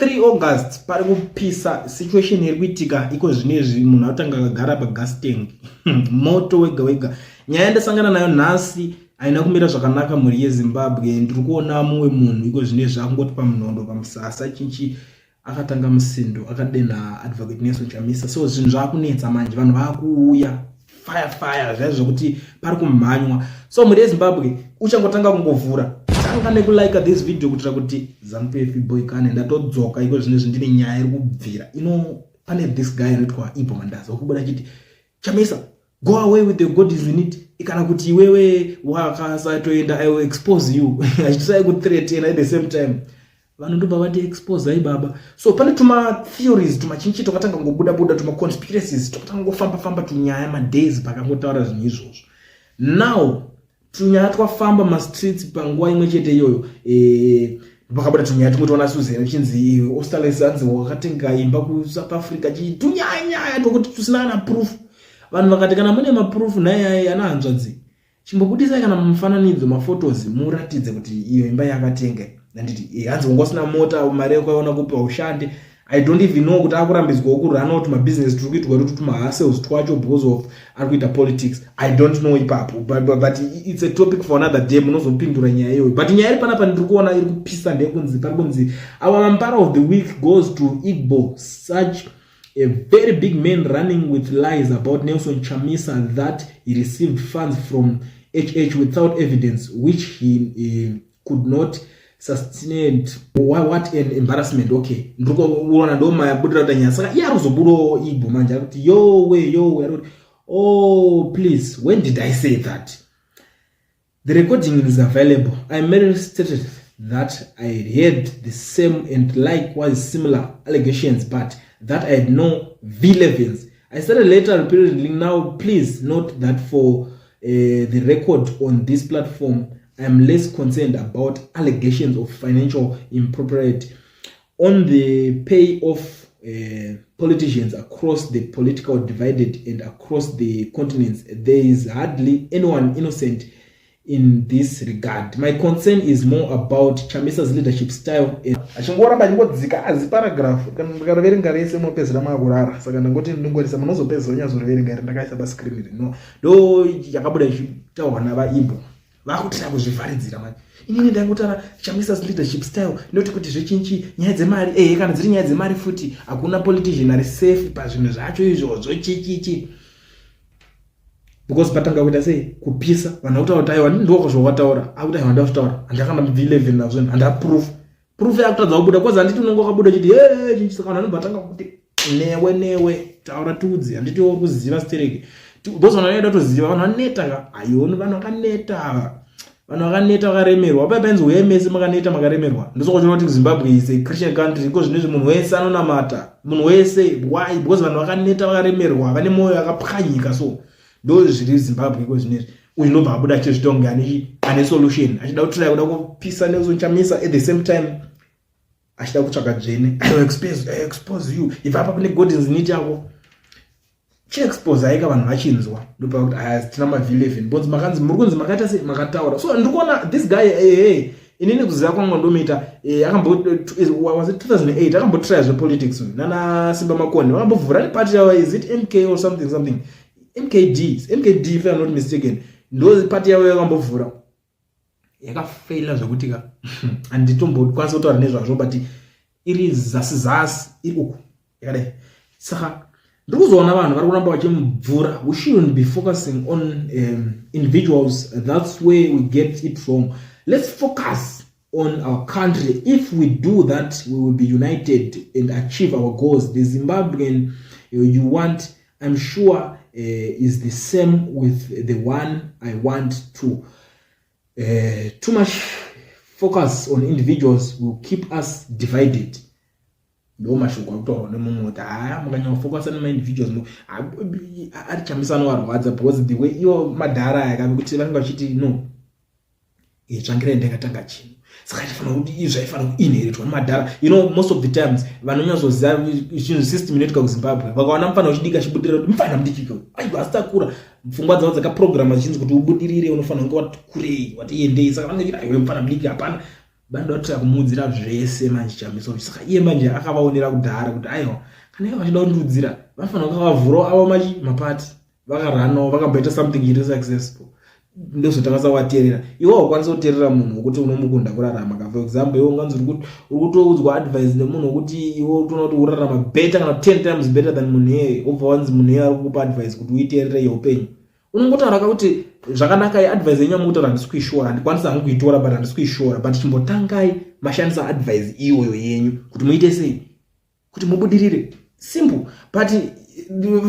23 August pari kupisa situation iri kuitika iko zvinezvi munhu atanga kugara pagas tank moto wega nyaya ndasangana nayo nhasi haina kumira zvakanaka mhuri yeZimbabwe. Ndiri kuona mumwe munhu iko zvinezvi akungoti pamunondo pamusasa chinchi akatanga musindo akadenha advocate Nelson Chamisa. So zvinhu zvakunetsa manje, vanhu vakuuya fire zvaizvo kuti pari kumhanywa. So mhuri yeZimbabwe uchangotanga kungovhura tanga nekulike this video kutira kuti ZANU-PF iboyikane. Ndatodzoka iko zvinezvi ndine nyaya iri kubvira. Pane this guy anoitwa Ibo Mandaza ukubuda chiti Chamisa go away with the God is in it. Ikana kuti iwewe wakasatoenda I will expose you. Achitisai kuthreaten at the same time. Vanhu ndo baba expose ai baba. So pane tuma theories tumachinchi tokatanga ngobuda tuma conspiracies tokatanga ngofamba tunyaya ma days pakangotaura zvinhu izvozvo. Now tunyaya twafamba ma streets panguva imwe chete iyoyo pakabuda tunyaya tumwe Suzana chinzi Australians wakatenga imba ku South Africa tunyaya tokuti tusina na proof. Vanhu vakati kana mune ma proof naye anahanzvadzi chimbobudisa kana mufananidzo ma photos muratidze kuti iyo imba yakatenga. Nanditi hanzi ungosina mota mari yakaona kupa ushande. I don't even know kuti akurambidzwa ku run out my business turi kuitwa kuti tuma hustles twacho because of arikuita politics. I don't know ipapo but it's a topic for another day. Munozopindura nyaya iyoyo. But nyaya iri panapa ndiri kuona iri kupisa ndekunzi parikunzi our empire of the week goes to Igbo, such a very big man running with lies about Nelson Chamisa that he received funds from HH without evidence, which he could not sustain. What an embarrassment. Okay, ndiko uona ndo mayabudira tanya saka iya rozoburo Igbo manje kuti yo we oh please, when did I say that? The recording is available. I merely stated that I had the same and likewise similar allegations, but that I had no relevance. I started later repeatedly. Now please note that for the record on this platform, I am less concerned about allegations of financial impropriety on the pay of politicians across the political divided and across the continents. There is hardly anyone innocent in this regard. My concern is more about Chamisa's leadership style. Achingoramba chingodzika azi paragraph kana ndakaverenga rese mopezera makurara saka ndangoti ndingorisa munozopezera nyazoverenga ndakaisa pa screen no do yakabuda ichitaurwa navaIbo vakutira kuzvivharidzira manje. Inini ndangotara Chamisa's leadership style ndoti kuti zvechinchi nyaya dzemari kana dziri nyaya dzemari futi hakuna politician ari safe pazvinhu zvacho izvozvo chichichi. Because patanga kuita sei kupisa vanhu kutaura aiwa ndoko zvawataura akuti aiwa ndakutaura andakana mv11 nazvo anda proof yakutadza kubuda kwazi anditi unongo kabuda chiti chinchi saka vanhu batanga kuti newe taura tudzi anditi uri kuziva stereke because vanhu vanoda kuziva vanhu vaneta aioni vanhu vakaneta vakaremerwa papenzi wemese makaneta makaremerwa ndosoko kuti Zimbabwe is a Christian country because zvinezvi munhu wese anonamata munhu wese why because vanhu vakaneta vakaremerwa vane moyo yakapwanyika. So ndo zviri Zimbabwe iko zvinezvi uyu nobva abuda chezvitonge ane solution achida kutry kuda kupisa Nelson Chamisa at the same time achida kutsvaka dzvene I expose you if apa pane God is in it yako expose aika vanhu vachinzwa ndopa kuti tina ma V11 bonds makanzi muri kunzi makaita sei makataura. So ndikuona this guy inini kuziva kwangu ndomita was it 2008 akambotry zve politics nana Simba Makone vakambovhura party yawo is it MK or something MKD if I'm not mistaken ndo party yawo yakambovhura yakafaila zvekutika anditombokwanisa kutaura nezvazvo but iri zasi iri uku yakadai. Saka ndikuzoona vanhu vari kuramba vachimubvura. We shouldn't be focusing on individuals. That's where we get it wrong. Let's focus on our country. If we do that, we will be united and achieve our goals. The Zimbabwean you want, I'm sure, is the same with the one I want to. Too much focus on individuals will keep us divided. No mashuko kutoa nemumwe kuti mukanya focus on individuals ari Chamisa anowarwadza because the way iyo madhara yakabekuti vanenge vachiti no tsvangira ndakatanga chino saka chifana kuti izvaifana kuinheritwa nemadhara. Most of the times vanonyazoziva chinhu system inoitika kuZimbabwe vakawana mufana uchidika chibudira kuti mufana mudichiko asitakura pfungwa dzavo dzakaprograma zichinzi kuti ubudirire unofana kunge wati kurei wati endei saka vanenge vachiti aiwe mufana mudiki hapana bando ratira kumudzira zvese manje Chamiso. Saka iye manje akavaonera kudhara kuti aiwa kana iye vachida kundiudzira vanofanira kuvavhurawo avo mapati vakaranawo vakamboita something iri successful ndozotanga wateerera iwe wakwanisa kuteerera munhu wokuti unomukunda kurarama ka for example iwe unganzi uri kutoudzwa advice nemunhu wokuti iwe unoona kuti urarama better kana 10 times better than munhu iyeye obva wanzi munhu iyeye ari kukupa advice kuti uiteerere yeupenyu unongotaura kuti zvakanaka advice yenyu yamutaura handisi kuishora handikwanisa hangu kuitora but handisi kuishora but chimbotangai mashandisa advice iyoyo yenyu kuti muite sei kuti mubudirire simple but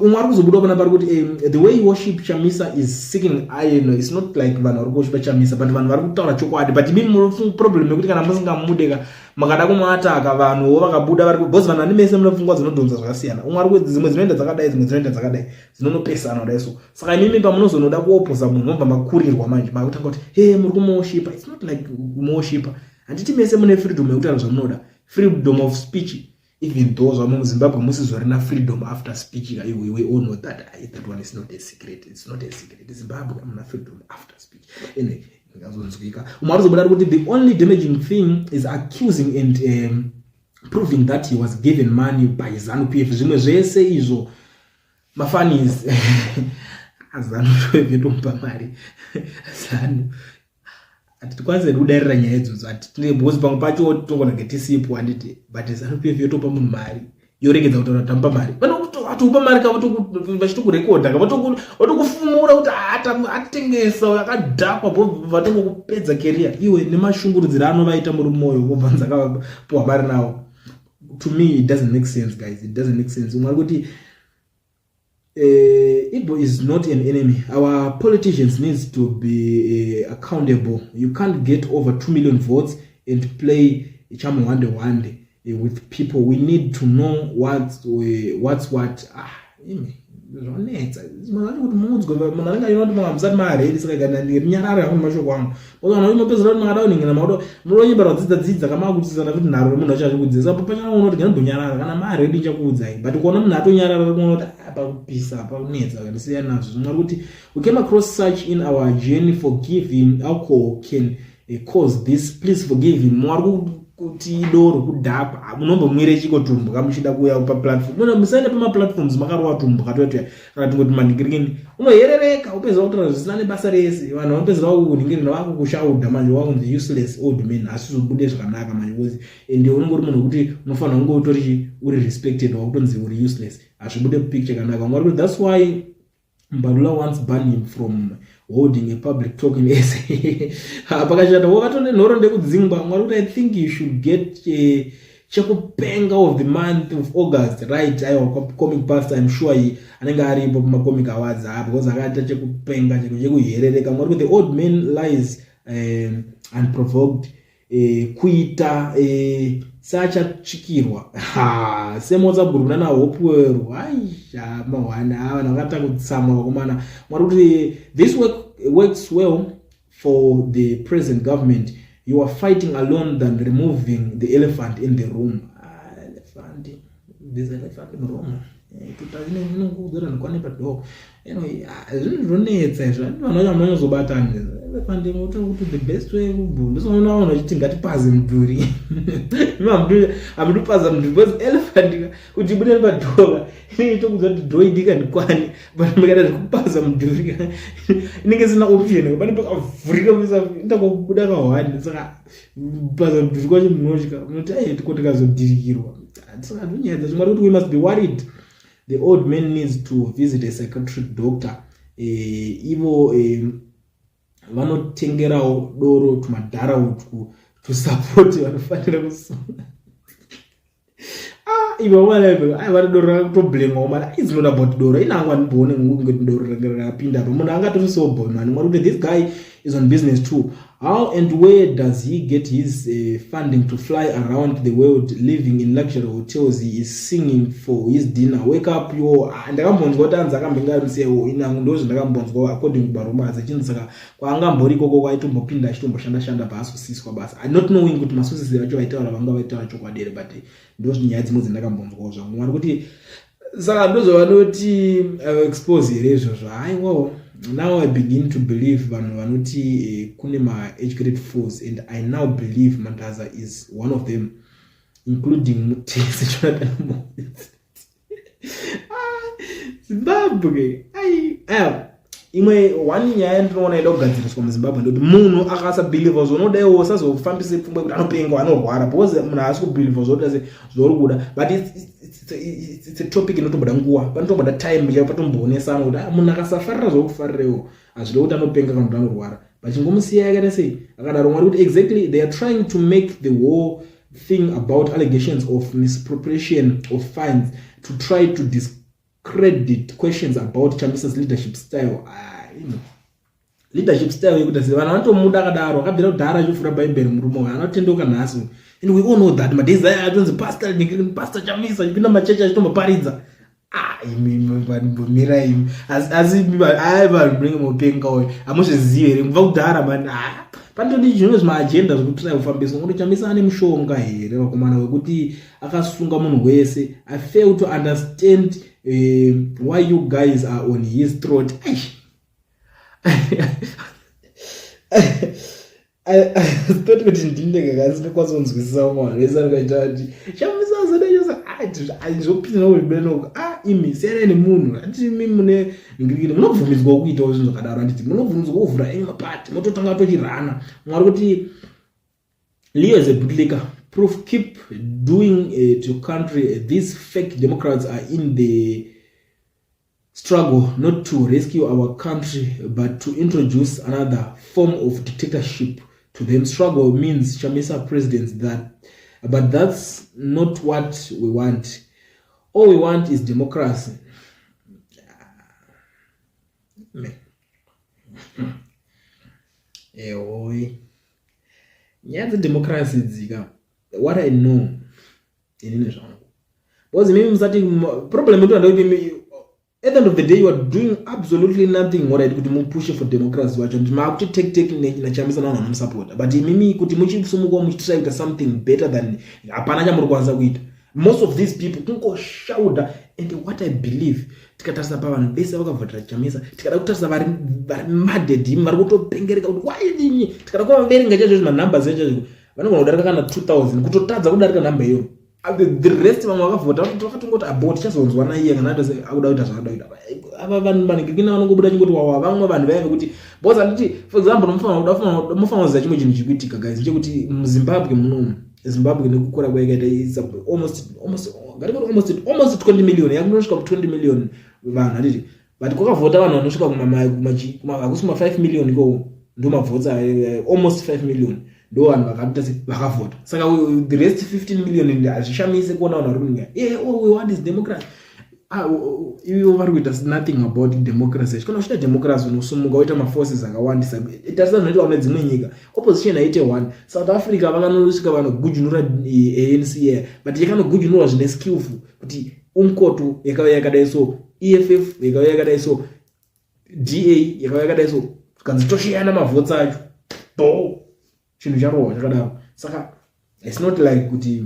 umwe ari kuzobuda pana pari kuti the way you worship Chamisa is seeking iron. It's not like vanhu vari kuworship Chamisa but vanhu vari kutaura chokwadi but imi muri problem yekuti kana musingamudeka makada kumataka vanhu vakabuda vari because vanhu vanemese munopfungwa dzinodhonza zvakasiyana umwe ari kuti dzimwe dzinoenda dzakadai dzimwe dzinoenda dzakadai dzinonopesana kudai so saka imimi pamunozonoda kuoposa munhu mobva makurirwa manje makutanga kuti muri kumushipa. It's not like kumushipa handiti mese mune freedom yekutaura zvamunoda freedom of speech. Even those among Zimbabwe musizorina freedom after speech, we all know that that one is not a secret. It's not a secret. Zimbabwe amuna freedom after speech. Anyway, the only damaging thing is accusing and proving that he was given money by ZANU-PF. Zvimwe zvese izvo mafanis ZANU-PF yatompa mari ZANU atikwanise kudarira nyaya idzodzo atitine because pamwe pacho tongona getisipo handiti but ZANU-PF yotopa munhu mari yoregedza kutaura tampa mari vanokupa mari vachitokurekodha vatokufumura kuti atengesa akadhakwa vatongokupedza career iwe nemashungurudziro anovaita muri mwoyo vobva nzakapuwa mari nawo. To me it doesn't make sense guys, it doesn't make sense. Umwe kuti Igbo is not an enemy. Our politicians needs to be accountable. You can't get over 2 million votes and play Chama one day with people. We need to know what's what. Zvonetsa zimwana kuti munzwe munhu anenge ayinoti mungamuzati maredi saka kana ndinyarara yakuni mashoko angu kana unopezera kuti mangada uningina maodo munonyimba dzidza kama kutsizana kuti naro munhu achaje kudzidzisa panyana unoti kana ndonyarara kana maredi chakuudzai but kuona munhu atonyarara unoti apa kupisa apa kunetsa kana siya nazvo zvimwana kuti we came across such in our journey. Forgive him. Alcohol can cause this. Please forgive him. Mwari kuti doro kudhapa munombo mwire chiko tumbuka muchida kuya pa platform muno musaenda pa platforms makarowa tumbuka totoya kana tingoti maningirikini unoherereka upeza kutora zvisina nebasa rese vanhu vanopezera kuningirira wako kushaudha manje wako the useless old man asizobude zvakanaka manje because ende unongori munhu kuti unofanira kunge utori uri respected wakutonzi uri useless azvibude picture kanaka ngori that's why Mbalula once banned him from holding a public talking essay. Pakashata wakatone nhoro ndekudzingwa mwari I think you should get chekupenga of the month of August, right? Ayo comic past I'm sure anenge aripo kuma comic awards because akaita chekupenga chekuherereka mwari the old man lies unprovoked kuita sachachikirwa semotsa buruna na hopwero aisha mawana avana vakata kutsama vakomana mwari kuti this works well for the present government. You are fighting alone than removing the elephant in the room. There's an elephant in the room. Tutazvinongodzera ndikwane padoko zvinonetsa izvo vanhu vanyozobatana elephant kuti the best way ndisona vanhu vachiti ngatipaze mudhuri amudupaza mudhuri because elephant kuti bude padoko inoita kudza kuti dhoo idika ndikwani but mukada kupaza mudhuri inenge sina option pane pakavhurika bisa ndakubuda kahwani saka kupaza mudhuri kwacho munosvika munoti tikotikazodirikirwa saka ndonyadza zvimwari kuti we must be worried. The old man needs to visit a psychiatric doctor. Ivo vanotengerawo doro tumadhara to support vanofanira kusona. Ivo vari doro rakatoblema omara it's not about doro inangu anibone ngoti doro rakapinda apa munhu angatori so bomani mwari this guy is on business too. How and where does he get his funding to fly around the world living in luxury hotels? He is singing for his dinner. Wake up yo ndakambonzwa kuti anza akambengarusewo inangu ndozvo ndakambonzwa according to Baruma zachinzi saka kwaangambori koko kwaitombopinda achitomboshandashanda paasosiswa basa. I not knowing kuti masosisi acho vaitaura vanga vaitaura chokwadere but ndozvo nyaya dzimwe dzandakambonzwawo zvangu mwari kuti saka ndozvo vanoti expose here izvozvo aiwawo now I begin to believe vanhu vanoti kune ma-educated fools, and I now believe Mandaza is one of them, including Mutesi Jonathan. Zimbabwe imwe one nyaya ndinoona ida kugadziriswa muZimbabwe ndoti munhu akasabhilivha zvonodaiwo sazofambise pfungwa kuti anopenga anorwara, because munhu haasi kubhilivha zvoti zvori kuda, but it's a topic inotomboda nguva, panotomboda time chaipo patomboonesa kuti munhu akasafarira zvokufarirewo hazvida kuti anopenga kana kuti anorwara, vachingomusiya yakaita sei akadaro mwari kuti exactly they are trying to make the whole thing about allegations of misappropriation of funds to try to discredit questions about Chamisa's leadership style. Leadership style yekuti vanhu vanotomuda akadaro akabvira kudhara achifura bhaibheri murume uyu anotendoka nhasi, and we all know that madezi aya atonzi pastor Chamisa achipinda machechi achitomboparidza mirai asi vanhu munenge mupenga uyu hamuzvizivi here kubva kudhara mani panotodi zvimwe zvimaagenda zvekutrai kufambiswa ngokuti Chamisa ane mushonga here vakomana wekuti akasunga munhu wese. I fail to understand why you guys are on his throat. I thought kuti ndinenge kasi ndikwazonzwisisa mwana wesa ndikaita kuti Chamisa zodeyosa aizopinda kubenoko imi sereni munhu ati imi mune ngirikire munobvumidzwa kuita zvinhu zvakadaro, anditi munobvumidzwa kuvhura enyi mapati mototanga tochirana mwari kuti Leo is a bootlicker. Proof, keep doing to your country. These fake Democrats are in the struggle not to rescue our country but to introduce another form of dictatorship to them. Struggle means Chamisa presidents, but that's not what we want. All we want is democracy. Yeah, the democracy dzika. What I know in because maybe problem at the end of the day you are doing absolutely nothing. What I do to push for democracy, watch and ma to take na Chamisa na support, but mimi kuti muchitsumuka muchitry something better than apana chamurikwanza kuita. Most of these people kungo shauda, and what I believe tikatarisa pa vanhu bese vakavhotera Chamisa tikada kutarisa vari maded vari kutopengereka kuti why tikada kuverenga chaizvo manumbers echaizvo vanogona kudarika kana 2000 kutotadza kudarika number iyo. The rest vamwe vakavhota vakatongoti abort chazonzwa naiye kana akuda kuita zvakada kuita ava vanhu vanengekina vanongobuda chingoti wawa vamwe vanhu vaive kuti because anditi for example mufanira kuziva chimwe chinhu chikuitika guys chekuti muZimbabwe munomu Zimbabwe nekukura kwaikaita is almost 20 million yakunosvika ku 20 million vanhu handiti, but kwakavhota vanhu vanosvika kumakusuma 5 million iko ndo mavhotsa almost 5 million ndo vanhu vakaita vakavhota. Saka the rest 15 million hazvishamise kuona vanhu vari kuninga all we want is democracy. Ivo vari kuita nothing about democracy. Kana uchita democracy unosumuka uita maforces akawandisa tarisa zvinoitwa kune dzimwe nyika opposition haite one. South Africa vanganosvika vanogujunura ANC but yakanogujunura zvine skillful kuti umkoto yakauya yakadai so, EFF yakauya yakadai so, DA yakauya yakadai so, kanzi toshiyana mavhotsi acho chinhu charohwa chakadaro. Saka it's not like kuti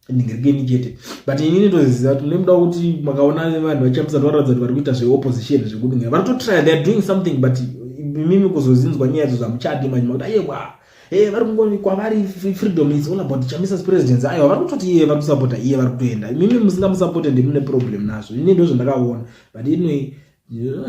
ndingerikeni chete, but inini ndoziva kuti munoda kuti makaona vanhu vachamisa ndoratidza kuti vari kuita zveopposition zvekuti vari totry they are doing something, but mimi kuzozinzwa nyaya idzo zvamuchati manje makuti ayewa vari kungoni kwavari freedom is all about Chamisa's presidents. Aiwa vari kutoti vari kusapota vari kutoenda, mimi musingamusapota ndimune problem nazvo. Ini ndo zvandakaona, but anyway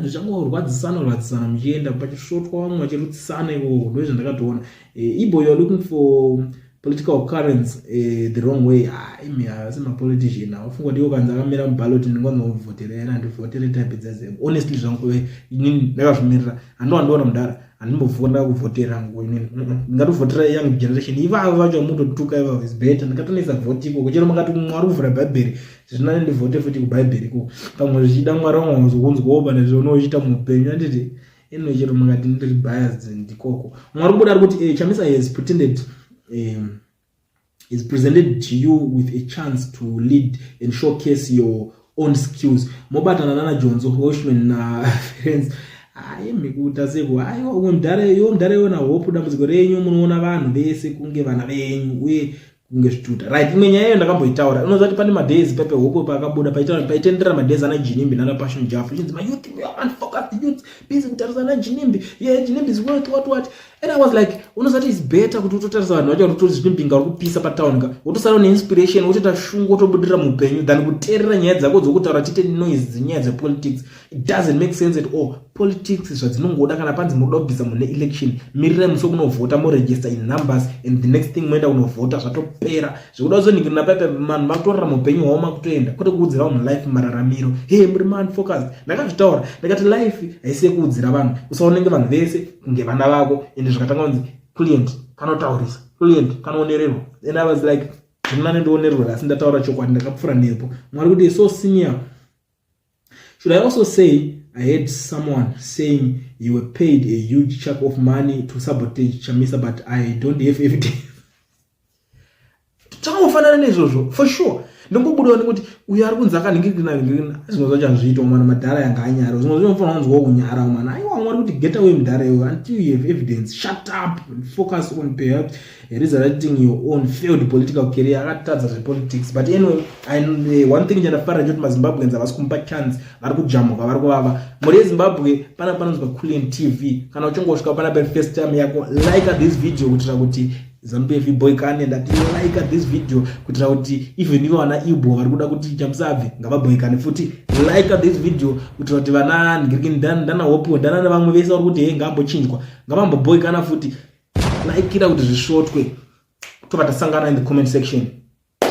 zvachangorwadzisana muchienda pachisvotwa vamwe vachirutsisana iko ndo zvandakatoona. Ibo you are looking for political currents the wrong way. Imi semapolitician afunga kuti kanza akamira muballot ndingonzovhotera ena ndivhotere type dzese. Honestly zvangu inini ndakazvimirira andoona mudara andimbovhonda kuvhotera ngo inini ndingatovhotera young generation ivavo vacho mutotuka ivavo is better. Ndikatonesa vote iko kuchero makati mwari kuvhura bhaibheri zvina ndivhote futi kubhaibheri ko pamwe zvichida mwari wangu kunzwawo pane zvinochita muupenyu anditi ino chero makati ndiri biased ndikoko. Mwari kubuda ari kuti Chamisa has pretended is presented to you with a chance to lead and showcase your own skills. Mobatana nana Jonzo Hoshman na friends mikuta seko umwe mudhare yona hope dambudziko renyu munoona vanhu vese kunge vana venyu uye kunge zvituta right. Imwe nyaya iyo ndakamboitaura, unoziva kuti pane madays pepe huko pakabuda paitendera madays ana Jinimbi nana Passion Jaffe chinzi youth we are unfocused youth busy kutarisa ana Jinimbi, yeah Jinimbi is worth what, and I was like unoziva kuti it's better kuti utotarisa vanhu vacho kuti Jinimbi ngari kupisa patown ka utosara une inspiration wotoita shungu wotobudirira muupenyu than kuteerera nyaya dzako dzokutaura tite noise dzenyaya dzepolitics. It doesn't make sense at all. Politics zvadzinongoda kana panzi munoda kubvisa mune election mirirai muso kunovhota moregister in numbers and the next thing moenda kunovhota zvatopera zvekuda kuzoningirira pepe vanhu vakutorara muupenyu hwavo makutoenda kwete kuudzira vanhu life mararamiro. Hey muri man focused. Ndakazvitaura ndakati life haisi yekuudzira vanhu usaonenge vanhu vese kunge vana vako ende zvakatanga kunzi client kanotaurisa client kanoonererwa, and I was like zvinoda ndoonererwa asi ndataura chokwadi ndakapfura nepo mwari kuti so senior. Should I also say I heard someone saying you were paid a huge chunk of money to sabotage Chamisa, but I don't have evidence. Tsangofanana nezvozvo for sure. Ndongobudawo nekuti uyu ari kunzi akaningirina zvinhu zvachazviita mwana madhara yanga anyara zvimwe zvinofanira kunzwa kunyara mwana aiwa mwari kuti get away mudhara iwe until you have evidence. Shut up and focus on perhaps resurrecting your own failed political career. Akatadza zvepolitics but anyway one thing chandafara ndechoti maZimbabweans havasi kumupa chance, vari kujamuka vari kuvava. Muri yeZimbabwe panonzwa Kulian TV kana uchingosvika pana first time yako like this video kuitira kuti ZANU-PF iboyikane ndati like this video kuitira kuti even ivo vana Igbo vari kuda kuti Chamisa abve ngavaboyikane futi like this video kuitira kuti vana ngiriki ndana hope ndana nevamwe vese vari kuti hey ngambochinjwa ngavamboboyikana futi like ira kuti zvishotwe tobva tasangana in the comment section.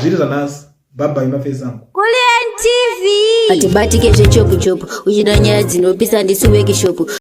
Zviri zvanhasi bye bye mafesi angu. Kulian TV atibatike zvechopu chopu uchida nyaya dzinopisa ndisi workshop.